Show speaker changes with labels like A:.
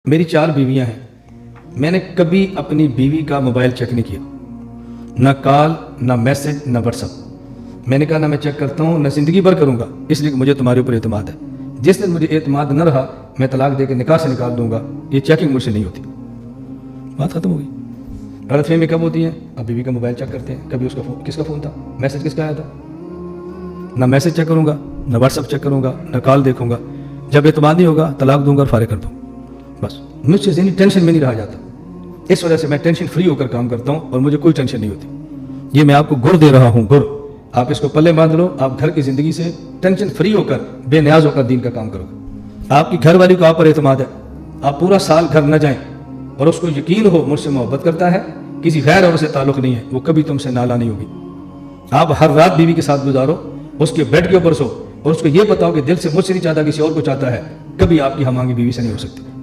A: मेरी 4 बीवियां हैं। मैंने कभी अपनी बीवी का मोबाइल चेक नहीं किया, ना कॉल, ना मैसेज, ना व्हाट्सअप। मैंने कहा ना मैं चेक करता हूँ, ना ज़िंदगी भर करूँगा, इसलिए मुझे तुम्हारे ऊपर एतमाद है। जिस दिन मुझे एतमाद न रहा, मैं तलाक दे के निकाह से निकाल दूंगा। ये चेकिंग मुझसे नहीं होती। बात खत्म हो गई। गलतफहमी कब होती है? अब बीवी का मोबाइल चेक करते हैं। कभी उसका फ़ोन, किसका फ़ोन था, मैसेज किसका आया था? ना मैसेज चेक करूँगा, ना व्हाट्सअप चेक करूँगा, ना कॉल देखूँगा। जब एतमाद नहीं होगा, तलाक दूंगा और फारिग कर दूँगा। बस मुझसे ज़िंदगी टेंशन में नहीं रहा जाता। इस वजह से मैं टेंशन फ्री होकर काम करता हूँ और मुझे कोई टेंशन नहीं होती। ये मैं आपको गुर दे रहा हूँ, गुर। आप इसको पल्ले बांध लो। आप घर की ज़िंदगी से टेंशन फ्री होकर, बेनियाज होकर दीन का काम करोगे। आपकी घर वाली को आप पर एतमाद है, आप पूरा साल घर न जाएं और उसको यकीन हो मुझसे मोहब्बत करता है, किसी गैर औरत से ताल्लुक़ नहीं है, वो कभी तुमसे नाला नहीं होगी। आप हर रात बीवी के साथ गुजारो, उसके बेड के ऊपर सो और उसको ये बताओ कि दिल से मुझसे नहीं चाहता, किसी और को चाहता है, कभी आपकी हमांगी बीवी से नहीं हो सकती।